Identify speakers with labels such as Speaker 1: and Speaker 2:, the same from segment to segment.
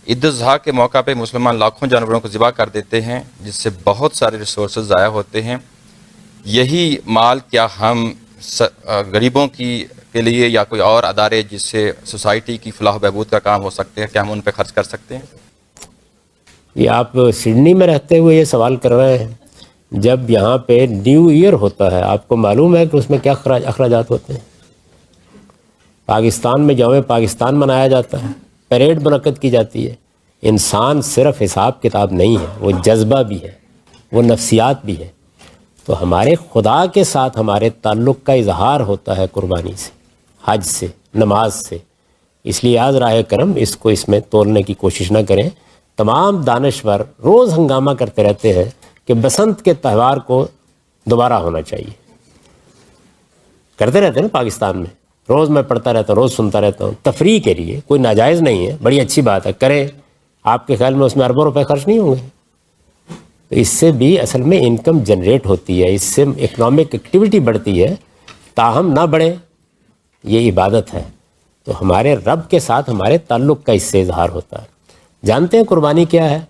Speaker 1: عید الاضحیٰ کے موقع پہ مسلمان لاکھوں جانوروں کو ذبح کر دیتے ہیں جس سے بہت سارے ریسورسز ضائع ہوتے ہیں. یہی مال کیا ہم غریبوں کے لیے یا کوئی اور ادارے جس سے سوسائٹی کی فلاح و بہبود کا کام ہو سکتے ہیں، کیا ہم ان پہ خرچ کر سکتے ہیں؟
Speaker 2: یہ آپ سڈنی میں رہتے ہوئے یہ سوال کر رہے ہیں. جب یہاں پہ نیو ایئر ہوتا ہے آپ کو معلوم ہے کہ اس میں کیا اخراجات ہوتے ہیں. پاکستان میں یوم پاکستان منایا جاتا ہے، پیریڈ منعقد کی جاتی ہے. انسان صرف حساب کتاب نہیں ہے، وہ جذبہ بھی ہے، وہ نفسیات بھی ہے. تو ہمارے خدا کے ساتھ ہمارے تعلق کا اظہار ہوتا ہے قربانی سے، حج سے، نماز سے. اس لیے آج راہ کرم اس میں تولنے کی کوشش نہ کریں. تمام دانشور روز ہنگامہ کرتے رہتے ہیں کہ بسنت کے تہوار کو دوبارہ ہونا چاہیے. کرتے رہتے ہیں نا پاکستان میں، روز میں پڑھتا رہتا ہوں، روز سنتا رہتا ہوں. تفریح کے لیے کوئی ناجائز نہیں ہے، بڑی اچھی بات ہے، کریں. آپ کے خیال میں اس میں اربوں روپے خرچ نہیں ہوں گے؟ تو اس سے بھی اصل میں انکم جنریٹ ہوتی ہے، اس سے اکنامک ایکٹیویٹی بڑھتی ہے. تاہم نہ بڑھے، یہ عبادت ہے. تو ہمارے رب کے ساتھ ہمارے تعلق کا اس سے اظہار ہوتا ہے. جانتے ہیں قربانی کیا ہے؟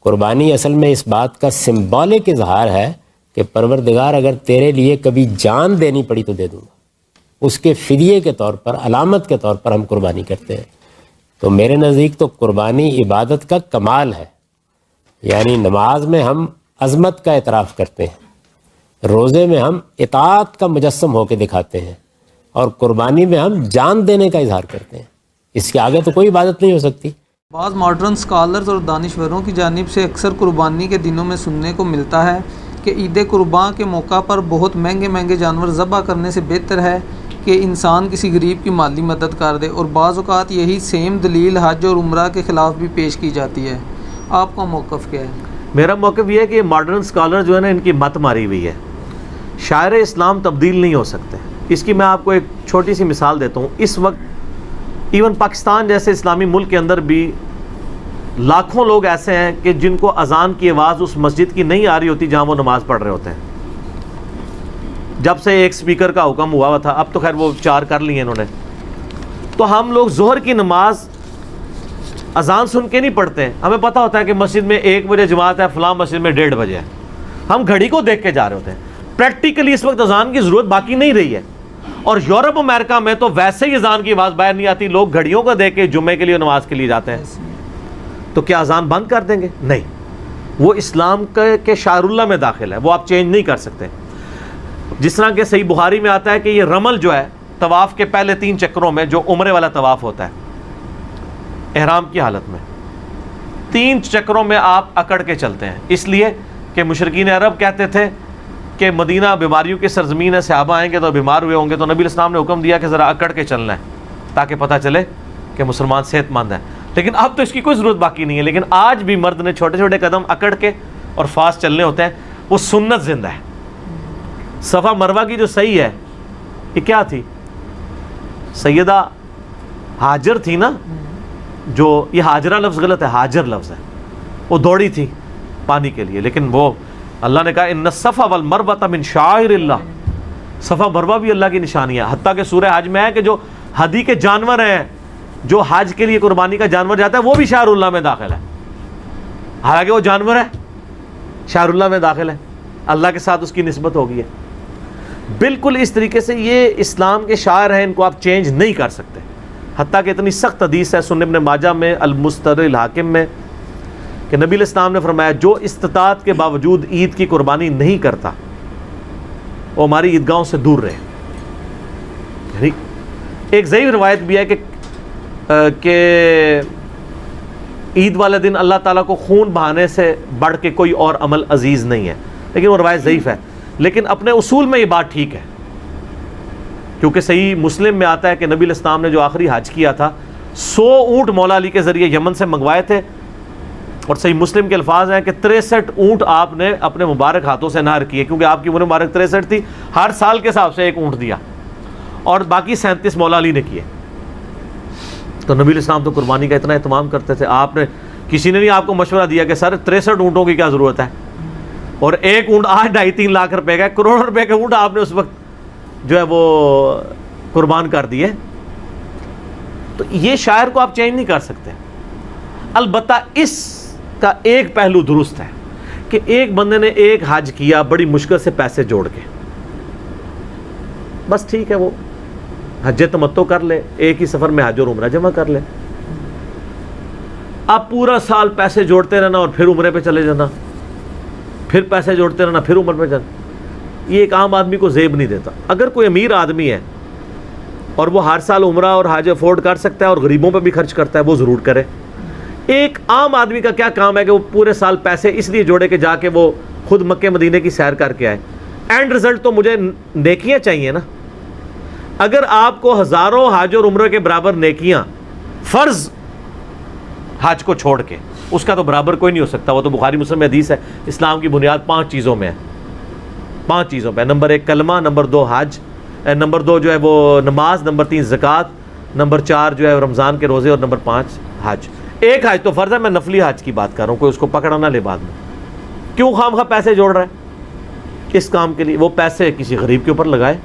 Speaker 2: قربانی اصل میں اس بات کا سمبولک اظہار ہے کہ پروردگار اگر تیرے لیے کبھی جان دینی پڑی تو دے دوں گا. اس کے فدیے کے طور پر، علامت کے طور پر ہم قربانی کرتے ہیں. تو میرے نزدیک تو قربانی عبادت کا کمال ہے. یعنی نماز میں ہم عظمت کا اعتراف کرتے ہیں، روزے میں ہم اطاعت کا مجسم ہو کے دکھاتے ہیں، اور قربانی میں ہم جان دینے کا اظہار کرتے ہیں. اس کے آگے تو کوئی عبادت نہیں ہو سکتی.
Speaker 3: بعض ماڈرن سکالرز اور دانشوروں کی جانب سے اکثر قربانی کے دنوں میں سننے کو ملتا ہے کہ عید قربان کے موقع پر بہت مہنگے جانور ذبح کرنے سے بہتر ہے کہ انسان کسی غریب کی مالی مدد کر دے، اور بعض اوقات یہی سیم دلیل حج اور عمرہ کے خلاف بھی پیش کی جاتی ہے. آپ کا موقف کیا ہے؟
Speaker 4: میرا موقف یہ ہے کہ ماڈرن سکالر جو ہے نا، ان کی مت ماری ہوئی ہے. شاعر اسلام تبدیل نہیں ہو سکتے. اس کی میں آپ کو ایک چھوٹی سی مثال دیتا ہوں. اس وقت ایون پاکستان جیسے اسلامی ملک کے اندر بھی لاکھوں لوگ ایسے ہیں کہ جن کو اذان کی آواز اس مسجد کی نہیں آ رہی ہوتی جہاں وہ نماز پڑھ رہے ہوتے ہیں. جب سے ایک سپیکر کا حکم ہوا تھا، اب تو خیر وہ 4 کر لی ہیں انہوں نے. تو ہم لوگ ظہر کی نماز اذان سن کے نہیں پڑھتے ہیں. ہمیں پتہ ہوتا ہے کہ مسجد میں 1 بجے جماعت ہے، فلاں مسجد میں 1:30 بجے ہے. ہم گھڑی کو دیکھ کے جا رہے ہوتے ہیں. پریکٹیکلی اس وقت اذان کی ضرورت باقی نہیں رہی ہے. اور یورپ امریکہ میں تو ویسے ہی اذان کی آواز باہر نہیں آتی، لوگ گھڑیوں کو دیکھ کے جمعے کے لیے نماز کے لیے جاتے ہیں. تو کیا اذان بند کر دیں گے؟ نہیں. وہ اسلام کے شعائر اللہ میں داخل ہے، وہ آپ چینج نہیں کر سکتے. جس طرح کہ صحیح بخاری میں آتا ہے کہ یہ رمل جو ہے طواف کے پہلے 3 چکروں میں، جو عمرے والا طواف ہوتا ہے احرام کی حالت میں، 3 چکروں میں آپ اکڑ کے چلتے ہیں. اس لیے کہ مشرکین عرب کہتے تھے کہ مدینہ بیماریوں کی سرزمین ہے، صحابہ آئیں گے تو بیمار ہوئے ہوں گے، تو نبی علیہ السلام نے حکم دیا کہ ذرا اکڑ کے چلنا ہے تاکہ پتہ چلے کہ مسلمان صحت مند ہے. لیکن اب تو اس کی کوئی ضرورت باقی نہیں ہے. لیکن آج بھی مرد نے چھوٹے چھوٹے قدم اکڑ کے اور فاسٹ چلنے ہوتے ہیں. وہ سنت زندہ ہے. صفا مروہ کی جو صحیح ہے، یہ کیا تھی؟ سیدہ ہاجر تھی نا، جو یہ ہاجرہ لفظ غلط ہے، ہاجر لفظ ہے. وہ دوڑی تھی پانی کے لیے، لیکن وہ اللہ نے کہا ان الصفا والمروہ من شعائر اللہ. صفا مروہ بھی اللہ کی نشانی ہے. حتیٰ کہ سورہ حج میں ہے کہ جو ہدی کے جانور ہیں، جو حج کے لیے قربانی کا جانور جاتا ہے، وہ بھی شعائر اللہ میں داخل ہے. حالانکہ وہ جانور ہے، شعائر اللہ میں داخل ہے، اللہ کے ساتھ اس کی نسبت ہو گئی ہے. بالکل اس طریقے سے یہ اسلام کے شاعر ہیں، ان کو آپ چینج نہیں کر سکتے. حتیٰ کہ اتنی سخت حدیث ہے سنن ابن ماجہ میں، المستدرک الحاکم میں، کہ نبی علیہ السلام نے فرمایا جو استطاعت کے باوجود عید کی قربانی نہیں کرتا وہ ہماری عیدگاہوں سے دور رہے. یعنی ایک ضعیف روایت بھی ہے کہ عید والے دن اللہ تعالیٰ کو خون بہانے سے بڑھ کے کوئی اور عمل عزیز نہیں ہے، لیکن وہ روایت ضعیف ہے. لیکن اپنے اصول میں یہ بات ٹھیک ہے، کیونکہ صحیح مسلم میں آتا ہے کہ نبی علیہ السلام نے جو آخری حج کیا تھا 100 اونٹ مولا علی کے ذریعے یمن سے منگوائے تھے. اور صحیح مسلم کے الفاظ ہیں کہ 63 اونٹ آپ نے اپنے مبارک ہاتھوں سے نہر کیے، کیونکہ آپ کی عمر مبارک 63 تھی. ہر سال کے حساب سے 1 اونٹ دیا، اور باقی 37 مولا علی نے کیے. تو نبی علیہ السلام تو قربانی کا اتنا اہتمام کرتے تھے. آپ نے کسی نے نہیں آپ کو مشورہ دیا کہ سر 63 اونٹوں کی کیا ضرورت ہے، اور 1 اونٹ آج 2.5-3 لاکھ روپے کا، کروڑ روپے کا اونٹ آپ نے اس وقت جو ہے وہ قربان کر دیے. تو یہ شاعر کو آپ چینج نہیں کر سکتے. البتہ اس کا ایک پہلو درست ہے کہ ایک بندے نے ایک حج کیا بڑی مشکل سے پیسے جوڑ کے، بس ٹھیک ہے، وہ حج تمتع کر لے، ایک ہی سفر میں حج اور عمرہ جمع کر لے. اب پورا سال پیسے جوڑتے رہنا اور پھر عمرے پہ چلے جانا، پھر پیسے جوڑتے رہنا، پھر عمر پہ جانا، یہ ایک عام آدمی کو زیب نہیں دیتا. اگر کوئی امیر آدمی ہے اور وہ ہر سال عمرہ اور حج افورڈ کر سکتا ہے اور غریبوں پہ بھی خرچ کرتا ہے، وہ ضرور کرے. ایک عام آدمی کا کیا کام ہے کہ وہ پورے سال پیسے اس لیے جوڑے کہ جا کے وہ خود مکہ مدینے کی سیر کر کے آئے. اینڈ رزلٹ تو مجھے نیکیاں چاہیے نا. اگر آپ کو ہزاروں حج اور عمرے کے برابر نیکیاں فرض حج کو چھوڑ کے، اس کا تو برابر کوئی نہیں ہو سکتا. وہ تو بخاری مسلم میں حدیث ہے، اسلام کی بنیاد 5 چیزوں میں ہے. 5 چیزوں پہ، نمبر 1 کلمہ، نمبر 2 حج، نمبر 2 جو ہے وہ نماز، نمبر 3 زکوٰۃ، نمبر 4 جو ہے رمضان کے روزے، اور نمبر 5 حج. ایک حج تو فرض ہے، میں نفلی حج کی بات کر رہا ہوں، کوئی اس کو پکڑا نہ لے بعد میں. کیوں خام خواہ پیسے جوڑ رہا ہے اس کام کے لیے؟ وہ پیسے کسی غریب کے اوپر لگائے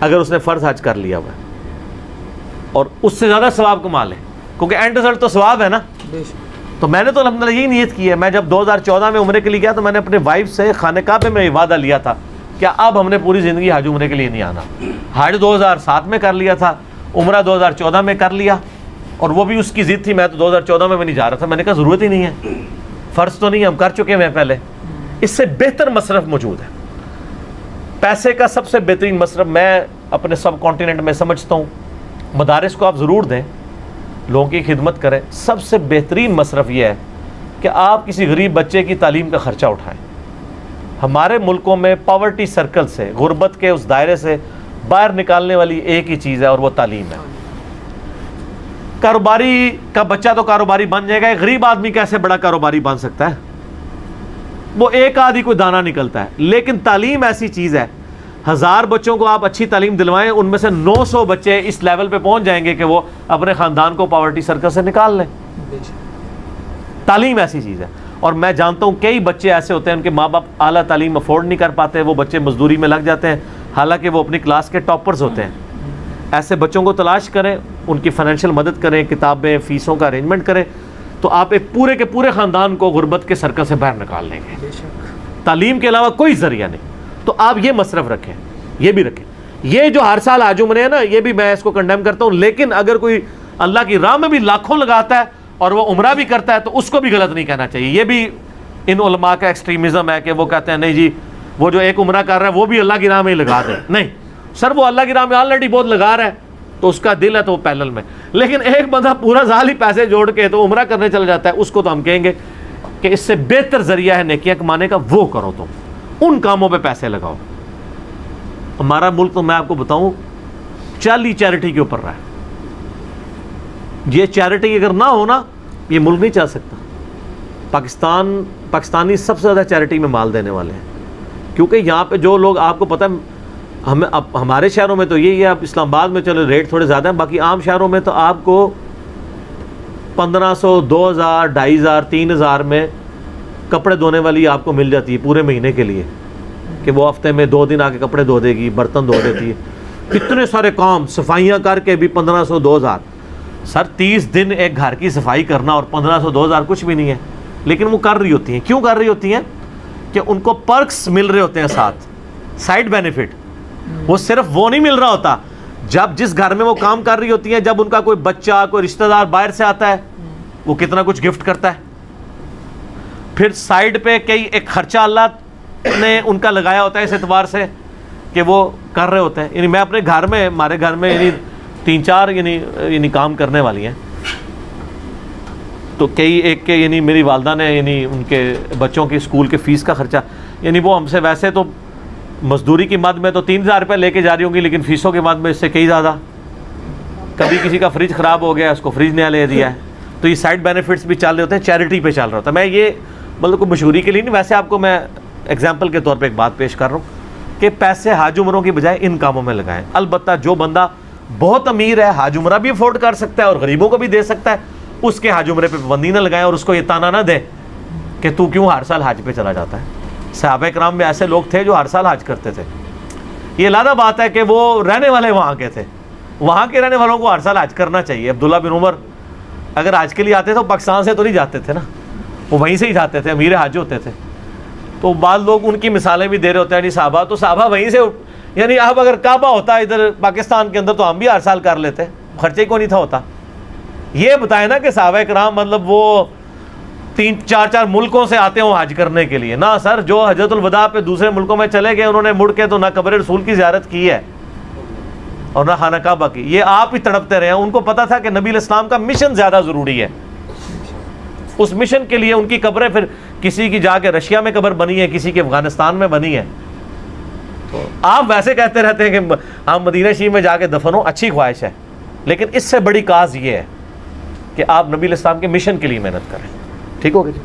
Speaker 4: اگر اس نے فرض حج کر لیا ہوا ہے، اور اس سے زیادہ ثواب کما لے، کیونکہ اینڈ رزلٹ تو ثواب ہے نا. تو میں نے تو الحمدللہ یہی نیت کی ہے. میں جب 2014 میں عمرے کے لیے گیا تو میں نے اپنے وائف سے خانہ کعبہ میں وعدہ لیا تھا کہ اب ہم نے پوری زندگی حج عمرے کے لیے نہیں آنا. حج 2007 میں کر لیا تھا، عمرہ 2014 میں کر لیا، اور وہ بھی اس کی ضد تھی. میں تو 2014 میں نہیں جا رہا تھا. میں نے کہا ضرورت ہی نہیں ہے، فرض تو نہیں ہے، ہم کر چکے ہیں پہلے. اس سے بہتر مصرف موجود ہے. پیسے کا سب سے بہترین مصرف میں اپنے سب کانٹیننٹ میں سمجھتا ہوں، مدارس کو آپ ضرور دیں، لوگوں کی خدمت کریں. سب سے بہترین مصرف یہ ہے کہ آپ کسی غریب بچے کی تعلیم کا خرچہ اٹھائیں. ہمارے ملکوں میں پاورٹی سرکل سے، غربت کے اس دائرے سے باہر نکالنے والی ایک ہی چیز ہے، اور وہ تعلیم ہے. کاروباری کا بچہ تو کاروباری بن جائے گا، ایک غریب آدمی کیسے بڑا کاروباری بن سکتا ہے؟ وہ ایک آدھی کوئی دانہ نکلتا ہے. لیکن تعلیم ایسی چیز ہے، 1000 بچوں کو آپ اچھی تعلیم دلوائیں، ان میں سے 900 بچے اس لیول پہ پہنچ جائیں گے کہ وہ اپنے خاندان کو پاورٹی سرکل سے نکال لیں. تعلیم ایسی چیز ہے. اور میں جانتا ہوں کئی بچے ایسے ہوتے ہیں ان کے ماں باپ اعلیٰ تعلیم افورڈ نہیں کر پاتے، وہ بچے مزدوری میں لگ جاتے ہیں حالانکہ وہ اپنی کلاس کے ٹاپرز ہوتے ہیں. ایسے بچوں کو تلاش کریں، ان کی فائنینشیل مدد کریں، کتابیں، فیسوں کا ارینجمنٹ کریں، تو آپ ایک پورے کے پورے خاندان کو غربت کے سرکل سے باہر نکال لیں گے. تعلیم کے علاوہ کوئی ذریعہ نہیں. تو آپ یہ مصرف رکھیں، یہ بھی رکھیں. یہ جو ہر سال حج عمرے ہیں نا، یہ بھی میں اس کو کنڈیم کرتا ہوں. لیکن اگر کوئی اللہ کی راہ میں بھی لاکھوں لگاتا ہے اور وہ عمرہ بھی کرتا ہے تو اس کو بھی غلط نہیں کہنا چاہیے. یہ بھی ان علماء کا ایکسٹریمزم ہے کہ وہ کہتے ہیں نہیں جی وہ جو ایک عمرہ کر رہا ہے وہ بھی اللہ کی راہ میں ہی لگا دے. نہیں سر، وہ اللہ کی راہ میں آلریڈی بہت لگا رہا ہے تو اس کا دل ہے تو وہ پیدل میں. لیکن ایک بندہ پورا سال ہی پیسے جوڑ کے تو عمرہ کرنے چل جاتا ہے، اس کو تو ہم کہیں گے کہ اس سے بہتر ذریعہ ہے نیکیاں کمانے کا، وہ کرو. تم ان کاموں پہ پیسے لگاؤ. ہمارا ملک تو میں آپ کو بتاؤں چل ہی چیریٹی کے اوپر رہا ہے. یہ چیریٹی اگر نہ ہو نا، یہ ملک نہیں چل سکتا. پاکستانی سب سے زیادہ چیریٹی میں مال دینے والے ہیں، کیونکہ یہاں پہ جو لوگ، آپ کو پتہ ہے ہمارے شہروں میں تو یہی ہے. اب اسلام آباد میں چلو ریٹ تھوڑے زیادہ ہیں، باقی عام شہروں میں تو آپ کو 1500، 2000، 2500، 3000 میں کپڑے دھونے والی آپ کو مل جاتی ہے پورے مہینے کے لیے، کہ وہ ہفتے میں 2 دن آ کے کپڑے دھو دے گی، برتن دھو دیتی ہے. کتنے سارے کام، صفائیاں کر کے بھی 1500، 2000. سر 30 دن ایک گھر کی صفائی کرنا اور 1500، 2000 کچھ بھی نہیں ہے. لیکن وہ کر رہی ہوتی ہیں. کیوں کر رہی ہوتی ہیں؟ کہ ان کو پرکس مل رہے ہوتے ہیں ساتھ، سائڈ بینیفٹ. وہ صرف وہ نہیں مل رہا ہوتا، جب جس گھر میں وہ کام کر رہی ہوتی ہیں، جب ان کا کوئی بچہ، کوئی رشتہ دار باہر سے آتا ہے، وہ کتنا کچھ گفٹ کرتا ہے. پھر سائڈ پہ کئی ایک خرچہ اللہ نے ان کا لگایا ہوتا ہے اس اعتبار سے کہ وہ کر رہے ہوتے ہیں. یعنی میں اپنے گھر میں، ہمارے گھر میں یعنی 3-4 یعنی کام کرنے والی ہیں. تو کئی ایک کے یعنی میری والدہ نے یعنی ان کے بچوں کی اسکول کے فیس کا خرچہ، یعنی وہ ہم سے ویسے تو مزدوری کی مد میں تو 3000 روپے لے کے جا رہی ہوں گی، لیکن فیسوں کی مد میں اس سے کئی زیادہ. کبھی کسی کا فریج خراب ہو گیا، اس کو فریج نیا لے دیا ہے. تو یہ سائڈ بینیفٹس بھی چل رہے ہوتے ہیں، چیریٹی پہ چل رہا ہوتا ہے. میں یہ مطلب کوئی مشہوری کے لیے نہیں، ویسے آپ کو میں ایگزامپل کے طور پہ ایک بات پیش کر رہا ہوں کہ پیسے حج عمروں کی بجائے ان کاموں میں لگائیں. البتہ جو بندہ بہت امیر ہے، حج عمرہ بھی افورڈ کر سکتا ہے اور غریبوں کو بھی دے سکتا ہے، اس کے حج عمرے پہ پابندی نہ لگائیں اور اس کو یہ تانا نہ دیں کہ تو کیوں ہر سال حج پہ چلا جاتا ہے. صحابہ کرام میں ایسے لوگ تھے جو ہر سال حج کرتے تھے. یہ علیحدہ بات ہے کہ وہ رہنے والے وہاں کے تھے، وہاں کے رہنے والوں کو ہر سال حج کرنا چاہیے. عبداللہ بن عمر اگر حج کے لیے آتے تھے تو پاکستان سے تو نہیں جاتے تھے نا، وہ وہیں سے ہی جاتے تھے، امیر حج ہوتے تھے. تو بعض لوگ ان کی مثالیں بھی دے رہے ہوتے ہیں، یعنی صحابہ تو صحابہ وہیں سے، یعنی اب اگر کعبہ ہوتا ادھر پاکستان کے اندر تو ہم بھی ہر سال کر لیتے، خرچے ہی کو نہیں تھا ہوتا. یہ بتائیں نا کہ صحابہ کرام مطلب وہ 3-4 ملکوں سے آتے ہوں حج کرنے کے لیے. نہ سر، جو حجۃ الوداع پہ دوسرے ملکوں میں چلے گئے انہوں نے مڑ کے تو نہ قبر رسول کی زیارت کی ہے اور نہ خانہ کعبہ کی. یہ آپ ہی تڑپتے رہے ہیں. ان کو پتا تھا کہ نبی علیہ السلام کا مشن زیادہ ضروری ہے. اس مشن کے لیے ان کی قبریں، پھر کسی کی جا کے رشیا میں قبر بنی ہے، کسی کی افغانستان میں بنی ہے. آپ ویسے کہتے رہتے ہیں کہ ہم مدینہ شریف میں جا کے دفن ہو، اچھی خواہش ہے، لیکن اس سے بڑی کاز یہ ہے کہ آپ نبی علیہ السلام کے مشن کے لیے محنت کریں. ٹھیک ہوگی جی.